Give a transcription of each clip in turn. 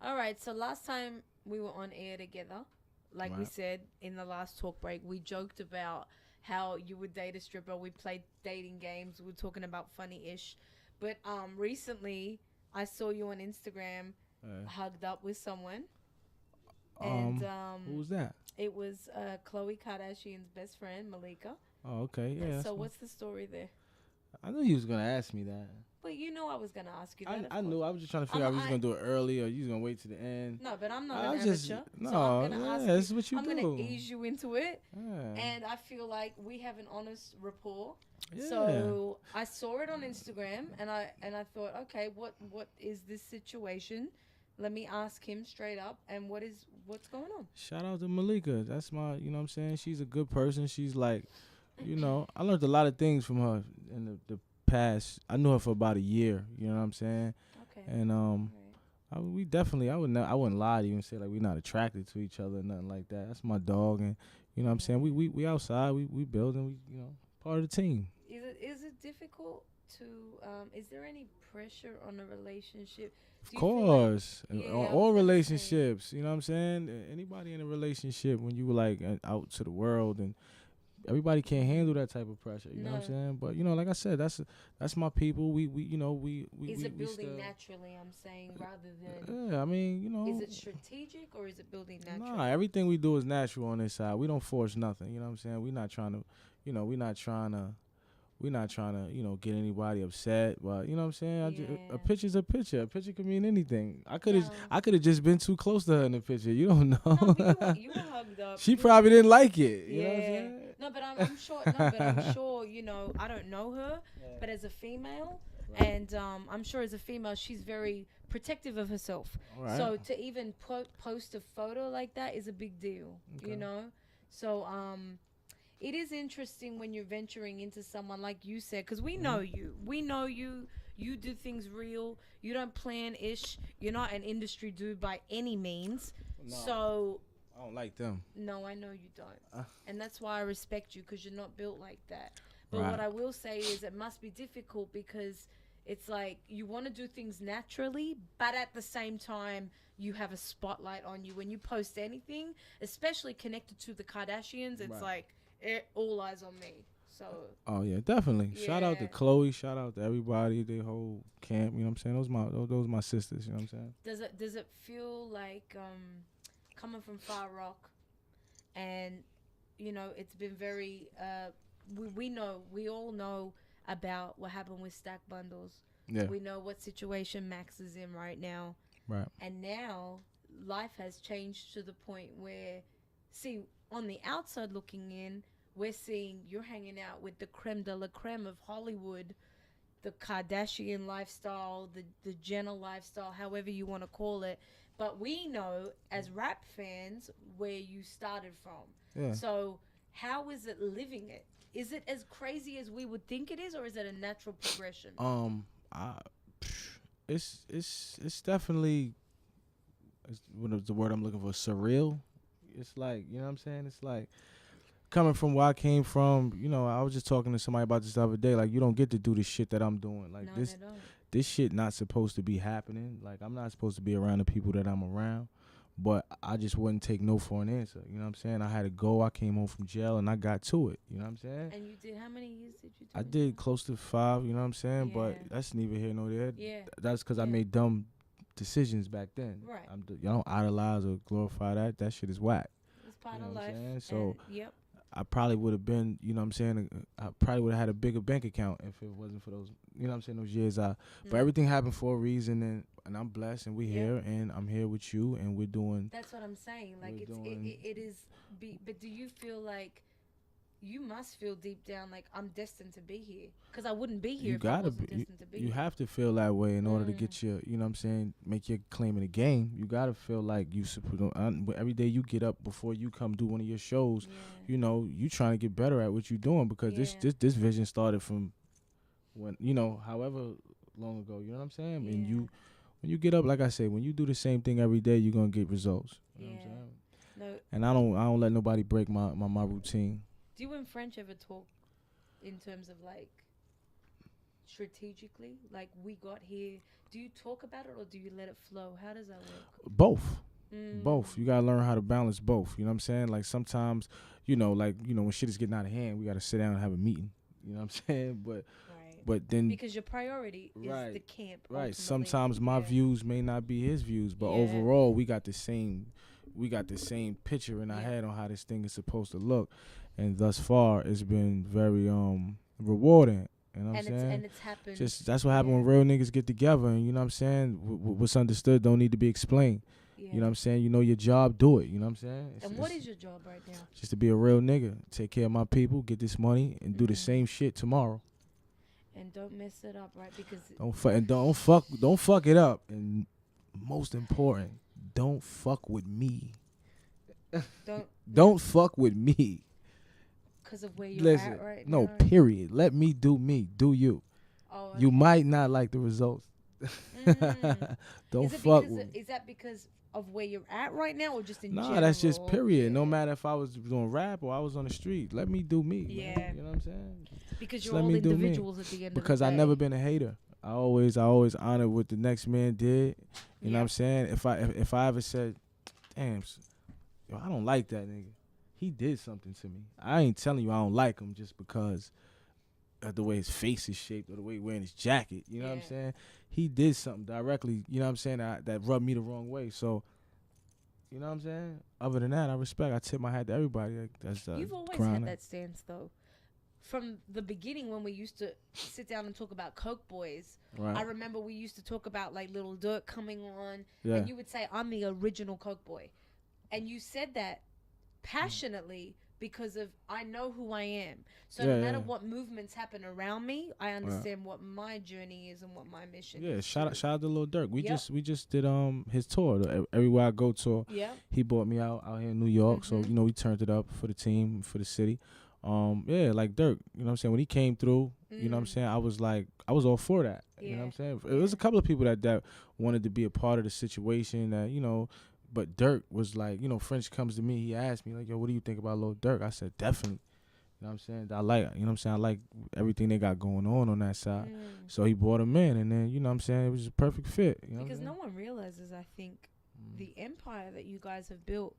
All right. So last time we were on air together, like we Right. said in the last talk break, we joked about how you would date a stripper. We played dating games. We were talking about funny ish. But recently I saw you on Instagram Uh, hugged up with someone, and who was that? it was Khloe Kardashian's best friend, Malika. Oh, okay. Yeah, So that's one. what's the story there? I knew you was gonna ask me that. Well, you know I was gonna ask you that, I of I course. knew. I was just trying to figure I'm out if you was I gonna do it early or you was gonna wait to the end. No, but I'm not I an was just amateur, so I'm no. gonna Yeah, ask you. this is what you I'm gonna do. ease you into it, Yeah. and I feel like we have an honest rapport. Yeah. So I saw it on Instagram, and I thought, okay, what is this situation? Let me ask him straight up, and what's going on? Shout out to Malika. That's my. You know what I'm saying. She's a good person. She's like, I learned a lot of things from her in the past. I knew her for about a year. You know what I'm saying. Okay, And all right. we definitely, I wouldn't lie to you and say like we're not attracted to each other, or nothing like that. That's my dog, and you know what I'm saying. We outside, we building, we part of the team. Is it difficult to is there any pressure on a relationship? Of Do you feel like course, yeah, I was all gonna say relationships. You know what I'm saying. Anybody in a relationship when you like out to the world and everybody can't handle that type of pressure. You know what I'm no. saying. But like I said, that's my people. Is it We building still. naturally? I'm saying rather than Yeah, I mean, is it strategic or is it building nah, naturally? everything we do is natural on this side. We don't force nothing. You know what I'm saying? We're not trying to, we're not trying to, get anybody upset. But you know what I'm saying? A Yeah. picture's a picture. A picture can mean anything. No. I could have just been too close to her in the picture. You don't No, but know. you were hugged up. She probably didn't like it. You know what I'm Yeah. saying? No, but I'm sure. No, but I'm sure. I don't know her, but as a female, Right. and I'm sure as a female, she's very protective of herself. All right. So to even post a photo like that is a big deal. You Okay. know. So it is interesting when you're venturing into someone like you said, because we know Mhm. you. We know you. You do things real. You don't plan ish. You're not an industry dude by any means. No, So I don't like them. no, I know you don't. Uh, And that's why I respect you because you're not built like that. But what right. I will say is it must be difficult because it's like you want to do things naturally, but at the same time, you have a spotlight on you. When you post anything, especially connected to the Kardashians, it's Right. like all eyes on me. So, Oh yeah, definitely. Shout out to yeah. Khloe. Shout out to everybody. The whole camp. You know what I'm saying? Those my sisters. You know what I'm saying? Does it feel like coming from Far Rock and it's been very we all know about what happened with stack bundles. Yeah. We know what situation Max is in right now, Right. and now life has changed to the point where, see, on the outside looking in, we're seeing you're hanging out with the creme de la creme of Hollywood, the Kardashian lifestyle, the Jenner lifestyle, however you want to call it. But we know as rap fans where you started from. Yeah. So how is it living it? Is it as crazy as we would think it is, or is it a natural progression? I, it's definitely what is the word I'm looking for? Surreal. It's like you know what I'm saying. It's like coming from where I came from. I was just talking to somebody about this the other day. Like you don't get to do the shit that I'm doing. Like No, this they don't. this shit not supposed to be happening. Like I'm not supposed to be around the people that I'm around. But I just wouldn't take no for an answer. You know what I'm saying? I had to go. I came home from jail and I got to it. You know what I'm saying? And you did how many years did you do? I in did jail? close to 5. You know what I'm saying? But Yeah. that's neither here nor there. Yeah. That's because I Yeah. made dumb decisions back then. Right. Y'all don't idolize or glorify that. That shit is whack. It's part You know of what I'm life. saying? So And, yep. I probably would have been, you know what I'm saying? I probably would have had a bigger bank account if it wasn't for those, you know what I'm saying, those years. But everything happened for a reason, and I'm blessed, and we're Yep. here, and I'm here with you, and we're doing. That's what I'm saying. Like We're it's doing. it is. But do you feel like you must feel deep down like I'm destined to be here? Because I wouldn't be here You if I gotta wasn't be. destined to be You here. have to feel that way in order to Mm. get your, you know what I'm saying, make your claim in the game. You gotta feel like you supposed. Every day you get up before you come do one of your shows, Yeah. you trying to get better at what you're doing because this Yeah. this this vision started from when however long ago. You know what I'm saying? And Yeah. when you get up, like I say, when you do the same thing every day, you're gonna get results. You know what I'm Yeah. saying? No. And I don't let nobody break my routine. Do you and French ever talk in terms of like strategically? Like, we got here. Do you talk about it or do you let it flow? How does that work? Both. Both. You gotta learn how to balance both. You know what I'm saying? Like sometimes, when shit is getting out of hand, we gotta sit down and have a meeting. You know what I'm saying? But Right. but then Because your priority is the camp. right. Ultimately. Sometimes my views may not be his views, but Yeah. overall we got the same picture in our Yeah. head on how this thing is supposed to look. And thus far it's been very rewarding. You know what I'm saying? And it's happened. Just that's what happened when real niggas get together, and you know what I'm saying? What's understood don't need to be explained. Yeah. You know what I'm saying? You know your job, do it. You know what I'm saying? And what is your job right now? Just to be a real nigga, take care of my people, get this money, and do the same shit tomorrow. And don't mess it up, right? Because don't fuck it up. And most important, don't fuck with me. Don't fuck with me. Because of where you're at right now. No, period. Let me do me. Do you. Oh, okay. You might not like the results. Don't fuck with me. Is that because of where you're at right now, or just in general? No, that's just period. No matter if I was doing rap or I was on the street, let me do me. Yeah. Man. You know what I'm saying? Because just you're all individuals at the end of the day. Because I never been a hater. I always honor what the next man did. You know what I'm saying? If I ever said, damn, yo, I don't like that nigga. He did something to me. I ain't telling you I don't like him just because of the way his face is shaped or the way he's wearing his jacket. You know what I'm saying? He did something directly, you know what I'm saying, that rubbed me the wrong way. So, you know what I'm saying? Other than that, I respect. I tip my hat to everybody. That's You've always had that stance, though. From the beginning, when we used to sit down and talk about Coke Boys, I remember we used to talk about like Lil Durk coming on, and you would say, "I'm the original Coke Boy," and you said that passionately because of I know who I am. So no matter what movements happen around me, I understand what my journey is and what my mission is. Yeah, shout out to Lil Durk. We just did his tour, the Everywhere I Go tour. Yeah. He brought me out here in New York, so we turned it up for the team, for the city. Like Durk, you know what I'm saying? When he came through, you know what I'm saying? I was all for that. You know what I'm saying? It was a couple of people that wanted to be a part of the situation that, but Durk was like, French comes to me, he asked me, like, yo, what do you think about Lil Durk? I said, definitely. You know what I'm saying? I like everything they got going on that side. So he brought him in, and then, you know what I'm saying, it was a perfect fit. You know because no one realizes, I think, the empire that you guys have built,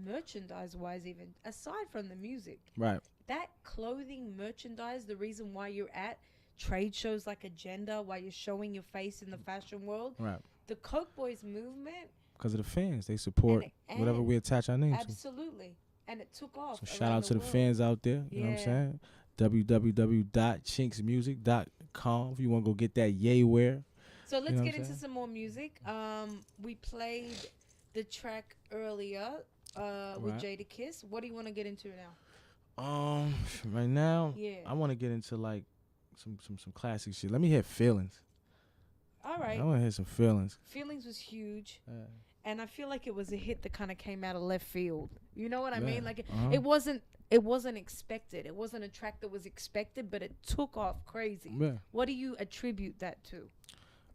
merchandise-wise even, aside from the music. Right. That clothing, merchandise, the reason why you're at trade shows like Agenda, why you're showing your face in the fashion world. Right. The Coke Boys movement. Because of the fans. They support whatever we attach our name to. Absolutely. And it took off. So shout out to the fans out there. You know what I'm saying? www.chinxmusic.com if you want to go get that yay wear. So let's get into some more music. We played the track earlier with Jada Kiss. What do you want to get into now? Right now, I want to get into like some classic shit. Let me hear Feelings. All right. I want to hear some Feelings. Feelings was huge. And I feel like it was a hit that kind of came out of left field. You know what I mean? Like it wasn't expected. It wasn't a track that was expected, but it took off crazy. Yeah. What do you attribute that to?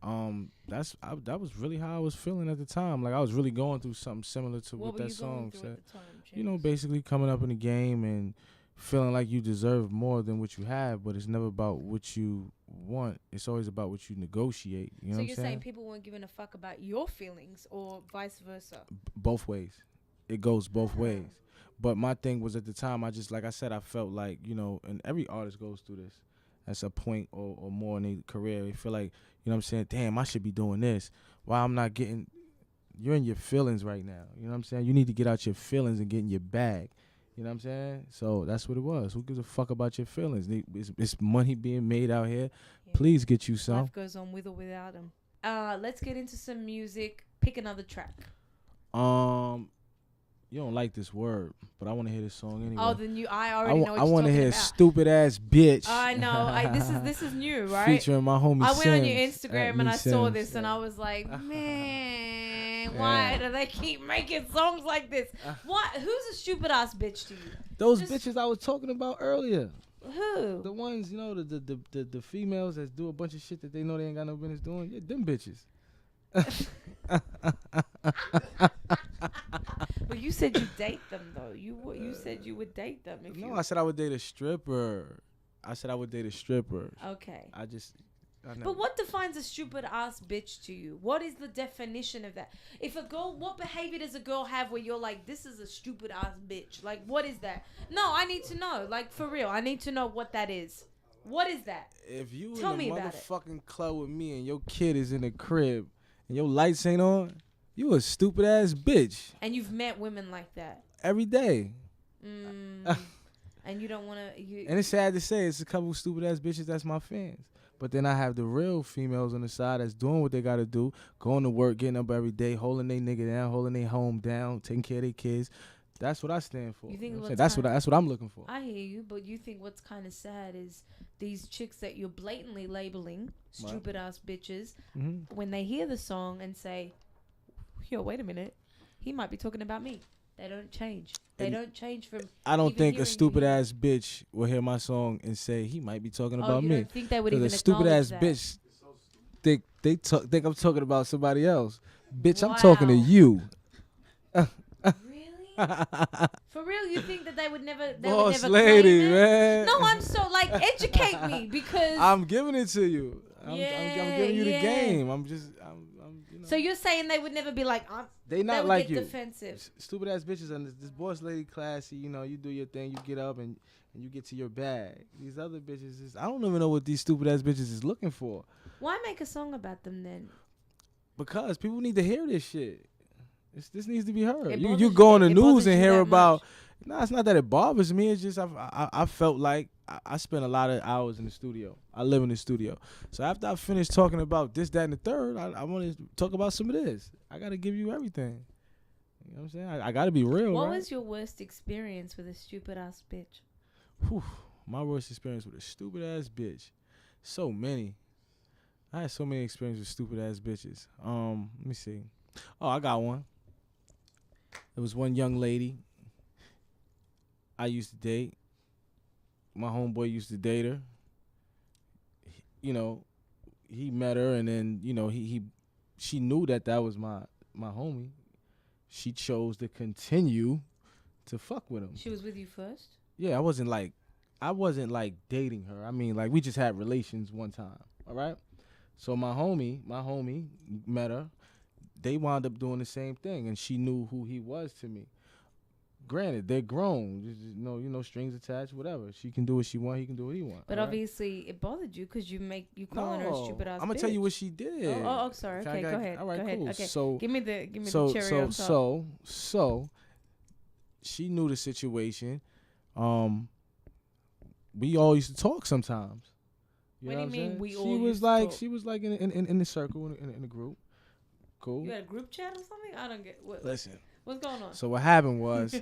That was really how I was feeling at the time. Like I was really going through something similar to what that song said. Basically coming up in the game and feeling like you deserve more than what you have, but it's never about what you want. It's always about what you negotiate. You know what I'm saying? So you're saying people weren't giving a fuck about your feelings or vice versa? Both ways. It goes both ways. But my thing was at the time, I just, like I said, I felt like, and every artist goes through this. That's a point or more in their career. They feel like, you know what I'm saying, damn, I should be doing this. Why I'm not getting, you're in your feelings right now. You know what I'm saying? You need to get out your feelings and get in your bag. You know what I'm saying? So that's what it was. Who gives a fuck about your feelings? It's money being made out here. Yeah. Please get you some. Life goes on with or without them. Let's get into some music. Pick another track. You don't like this word, but I want to hear this song anyway. Oh, I already know what I want to hear about. Stupid Ass Bitch. I know. This is new, right? Featuring my homie I went on your Sims Instagram and I saw this and I was like, man, why do they keep making songs like this? What? Who's a stupid ass bitch to you? Those bitches I was talking about earlier. Who? The ones, the females that do a bunch of shit that they know they ain't got no business doing. Yeah, them bitches. Well, you said you date them though. You said you would date them. I said I would date a stripper. I said I would date a stripper. Okay. I never. But what defines a stupid ass bitch to you? What is the definition of that? If a girl, what behavior does a girl have where you're like, this is a stupid ass bitch? Like, what is that? No, I need to know. Like, for real, I need to know what that is. What is that? If you Tell in me the about it. motherfucking club with me and your kid is in the crib and your lights ain't on, you a stupid ass bitch. And you've met women like that. Every day. And you don't want to. And it's sad to say, it's a couple stupid ass bitches that's my fans. But then I have the real females on the side that's doing what they got to do, going to work, getting up every day, holding their nigga down, holding their home down, taking care of their kids. That's what I stand for. You think that's what I'm looking for. I hear you, but you think what's kind of sad is these chicks that you're blatantly labeling stupid ass bitches when they hear the song and say, "Yo, wait a minute, he might be talking about me." They don't change. They don't change from. I don't think a stupid ass bitch will hear my song and say he might be talking about me. I don't think they would even a stupid ass that. bitch think I'm talking about somebody else. Bitch, I'm talking to you. For real, you think that they would never? Boss lady, man. No, I'm so like educate me because I'm giving it to you. I'm giving you the game. I'm you know. So you're saying they would never be like, they not they would like get you. Defensive. Stupid ass bitches and this boss lady classy. You know, you do your thing, you get up and you get to your bag. These other bitches I don't even know what these stupid ass bitches is looking for. Why make a song about them then? Because people need to hear this shit. This needs to be heard. You you go on the it news and hear about. Much? No, it's not that it bothers me. It's just I felt like I spent a lot of hours in the studio. I live in the studio. So after I finish talking about this, that, and the third, I want to talk about some of this. I got to give you everything. You know what I'm saying? I got to be real, What right? was your worst experience with a stupid-ass bitch? Whew, my worst experience with a stupid-ass bitch. So many. I had so many experiences with stupid-ass bitches. Let me see. Oh, I got one. There was one young lady I used to date. My homeboy used to date her. You know, he met her, and then she knew that was my homie. She chose to continue to fuck with him. She was with you first? Yeah, I wasn't like dating her. I mean, like we just had relations one time. All right. So my homie met her. They wound up doing the same thing, and she knew who he was to me. Granted, they're grown. Just, no strings attached, whatever. She can do what she want. He can do what he want. But obviously, it bothered you because you calling her a stupid ass. I'm gonna tell you what she did. Oh, sorry. Okay, go ahead. All right, go ahead. cool. Okay. So give me the cherry on top. So she knew the situation. We all used to talk sometimes. What do you mean we all? She was like in the circle in the group. Cool. You had a group chat or something? I don't get. Listen. What's going on? So what happened was,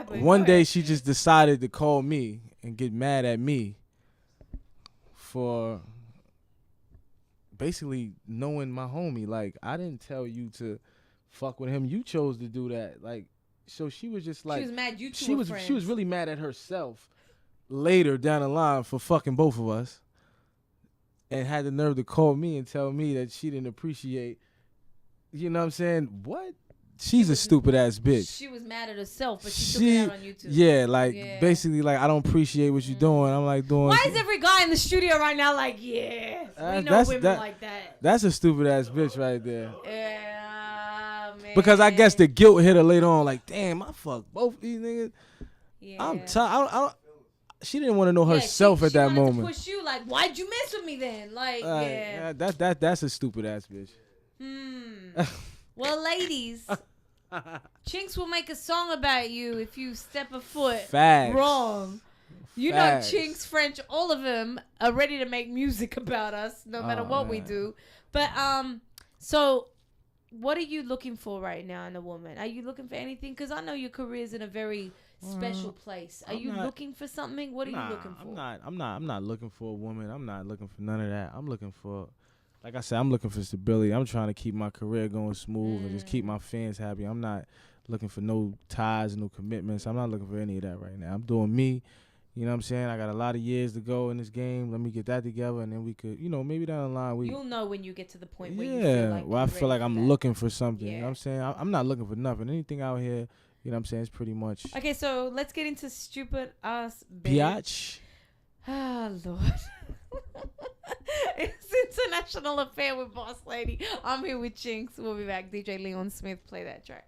one day she just decided to call me and get mad at me for basically knowing my homie. Like, I didn't tell you to fuck with him. You chose to do that. Like, so she was just like, she was mad. You two she was really mad at herself later down the line for fucking both of us, and had the nerve to call me and tell me that she didn't appreciate. You know what I'm saying? What? She's a stupid ass bitch. She was mad at herself, but she took it out on you too. Yeah, basically, like, I don't appreciate what you're doing. I'm like doing. Why is every guy in the studio right now like, yeah, we know women like that? That's a stupid ass bitch right there. Yeah, man. Because I guess the guilt hit her later on. Like, damn, I fucked both these niggas. Yeah. I'm tired. She didn't want to know herself at that moment. She wanted to push you. Like, why'd you mess with me then? Like, yeah. That's a stupid ass bitch. Well, ladies, Chinx will make a song about you if you step a foot wrong. You know Chinx, French, all of them are ready to make music about us no matter what we do. But so what are you looking for right now in a woman? Are you looking for anything? Because I know your career's in a very special place. Are you looking for something? What are you looking for? I'm not looking for a woman. I'm not looking for none of that. I'm looking for, like I said, I'm looking for stability. I'm trying to keep my career going smooth and just keep my fans happy. I'm not looking for no ties, no commitments. I'm not looking for any of that right now. I'm doing me. You know what I'm saying? I got a lot of years to go in this game. Let me get that together, and then we could, maybe down the line you'll know when you get to the point where you feel like I feel like I'm looking for something. Yeah. You know what I'm saying? I'm not looking for nothing. Anything out here, you know what I'm saying, it's pretty much. Okay, so let's get into stupid ass bitch. Biatch. Ah, Lord. It's International Affair with Boss Lady. I'm here with Chinx. We'll be back. DJ Leon Smith, play that track.